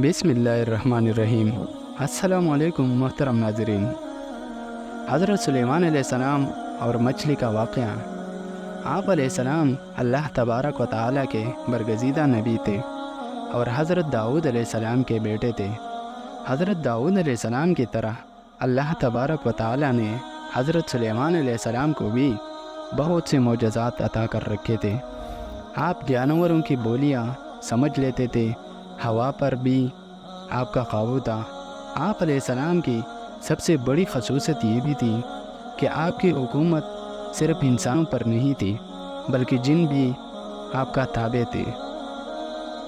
بسم اللہ الرحمن الرحیم۔ السلام علیکم محترم ناظرین۔ حضرت سلیمان علیہ السلام اور مچھلی کا واقعہ۔ آپ علیہ السلام اللہ تبارک و تعالیٰ کے برگزیدہ نبی تھے اور حضرت داؤد علیہ السلام کے بیٹے تھے۔ حضرت داؤد علیہ السلام کی طرح اللہ تبارک و تعالیٰ نے حضرت سلیمان علیہ السلام کو بھی بہت سے معجزات عطا کر رکھے تھے۔ آپ جانوروں کی بولیاں سمجھ لیتے تھے، ہوا پر بھی آپ کا قابو تھا۔ آپ علیہ السلام کی سب سے بڑی خصوصیت یہ بھی تھی کہ آپ کی حکومت صرف انسانوں پر نہیں تھی بلکہ جن بھی آپ کا تابع تھے۔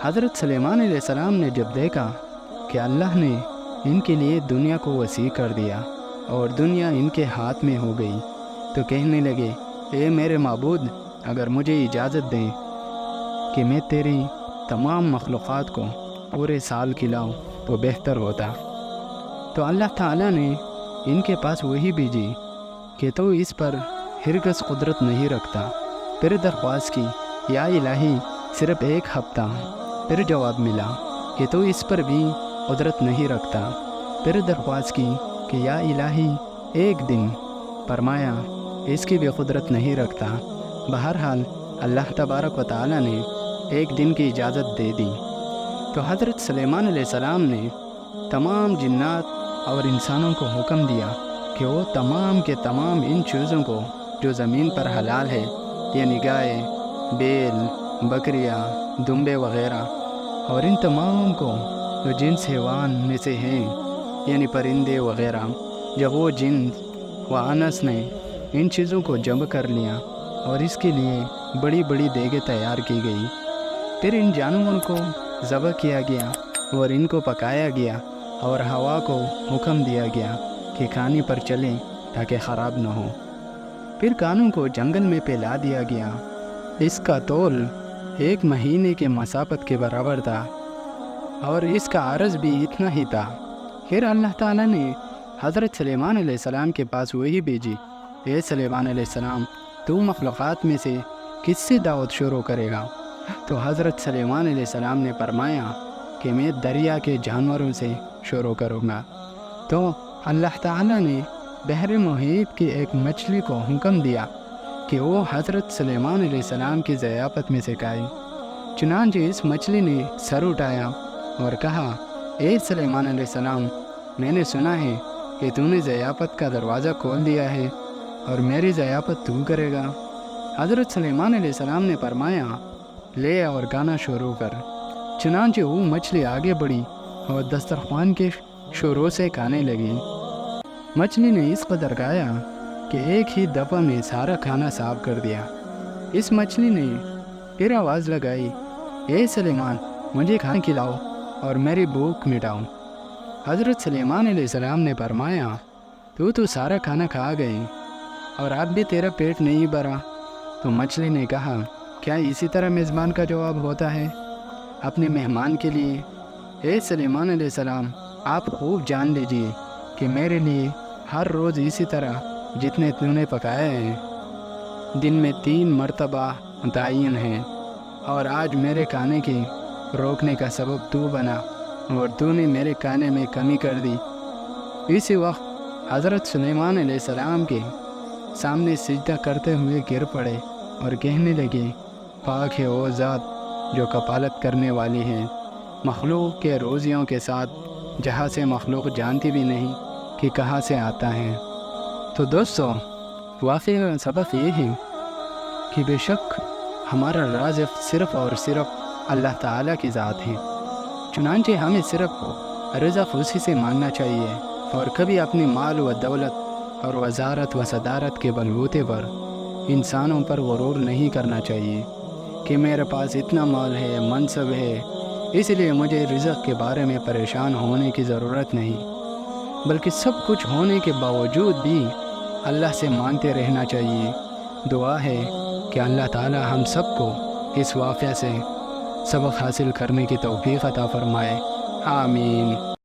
حضرت سلیمان علیہ السلام نے جب دیکھا کہ اللہ نے ان کے لیے دنیا کو وسیع کر دیا اور دنیا ان کے ہاتھ میں ہو گئی تو کہنے لگے، اے میرے معبود، اگر مجھے اجازت دیں کہ میں تیری تمام مخلوقات کو پورے سال کھلاؤں تو بہتر ہوتا۔ تو اللہ تعالیٰ نے ان کے پاس وہی بھیجی کہ تو اس پر ہرگز قدرت نہیں رکھتا۔ پھر درخواست کی، یا الہی صرف ایک ہفتہ۔ پھر جواب ملا کہ تو اس پر بھی قدرت نہیں رکھتا۔ پھر درخواست کی کہ یا الہی ایک دن۔ فرمایا اس کی بھی قدرت نہیں رکھتا۔ بہرحال اللہ تبارک و تعالیٰ نے ایک دن کی اجازت دے دی تو حضرت سلیمان علیہ السلام نے تمام جنات اور انسانوں کو حکم دیا کہ وہ تمام کے تمام ان چیزوں کو جو زمین پر حلال ہے، یعنی گائے، بیل، بکریاں، دمبے وغیرہ، اور ان تمام کو جو جنس حیوان میں سے ہیں، یعنی پرندے وغیرہ، جب وہ جنس و انس نے ان چیزوں کو جمع کر لیا اور اس کے لیے بڑی بڑی دیگیں تیار کی گئی، پھر ان جانوروں کو ذبح کیا گیا اور ان کو پکایا گیا اور ہوا کو حکم دیا گیا کہ کھانے پر چلیں تاکہ خراب نہ ہو۔ پھر کانوں کو جنگل میں پھیلا دیا گیا۔ اس کا طول 1 مہینے کے مسافت کے برابر تھا اور اس کا عرض بھی اتنا ہی تھا۔ پھر اللہ تعالیٰ نے حضرت سلیمان علیہ السلام کے پاس وہی بھیجی، اے سلیمان علیہ السلام، تو مخلوقات میں سے کس سے دعوت شروع کرے گا؟ تو حضرت سلیمان علیہ السلام نے فرمایا کہ میں دریا کے جانوروں سے شروع کروں گا۔ تو اللہ تعالیٰ نے بحر محیط کی ایک مچھلی کو حکم دیا کہ وہ حضرت سلیمان علیہ السلام کی ضیافت میں سے کھائے۔ چنانچہ اس مچھلی نے سر اٹھایا اور کہا، اے سلیمان علیہ السلام، میں نے سنا ہے کہ تو نے ضیافت کا دروازہ کھول دیا ہے اور میری ضیافت تو کرے گا۔ حضرت سلیمان علیہ السلام نے فرمایا، لے اور کھانا شروع کر۔ چنانچہ وہ مچھلی آگے بڑھی اور دسترخوان کے شروع سے کھانے لگی۔ مچھلی نے اس قدر کھایا کہ ایک ہی دفعہ میں سارا کھانا صاف کر دیا۔ اس مچھلی نے پھر آواز لگائی، اے سلیمان، مجھے کھانا کھلاؤ اور میری بھوک مٹاؤ۔ حضرت سلیمان علیہ السلام نے فرمایا، تو سارا کھانا کھا گئی اور اب بھی تیرا پیٹ نہیں بھرا؟ تو مچھلی نے کہا، کیا اسی طرح میزبان کا جواب ہوتا ہے اپنے مہمان کے لیے؟ اے سلیمان علیہ السلام، آپ خوب جان لیجئے کہ میرے لیے ہر روز اسی طرح جتنے تو نے پکایا ہے دن میں 3 مرتبہ متعین ہیں، اور آج میرے کھانے کے روکنے کا سبب تو بنا اور تو نے میرے کھانے میں کمی کر دی۔ اسی وقت حضرت سلیمان علیہ السلام کے سامنے سجدہ کرتے ہوئے گر پڑے اور کہنے لگے، پاک ہے وہ ذات جو کفالت کرنے والی ہے مخلوق کے روزیوں کے ساتھ، جہاں سے مخلوق جانتی بھی نہیں کہ کہاں سے آتا ہے۔ تو دوستو، واقعی کا سبق یہ ہے کہ بے شک ہمارا رازق صرف اور صرف اللہ تعالیٰ کی ذات ہے، چنانچہ ہمیں صرف رزق اسی سے مانگنا چاہیے اور کبھی اپنی مال و دولت اور وزارت و صدارت کے بلبوتے پر انسانوں پر غرور نہیں کرنا چاہیے کہ میرے پاس اتنا مال ہے، منصب ہے، اس لیے مجھے رزق کے بارے میں پریشان ہونے کی ضرورت نہیں، بلکہ سب کچھ ہونے کے باوجود بھی اللہ سے مانگتے رہنا چاہیے۔ دعا ہے کہ اللہ تعالی ہم سب کو اس واقعہ سے سبق حاصل کرنے کی توفیق عطا فرمائے۔ آمین۔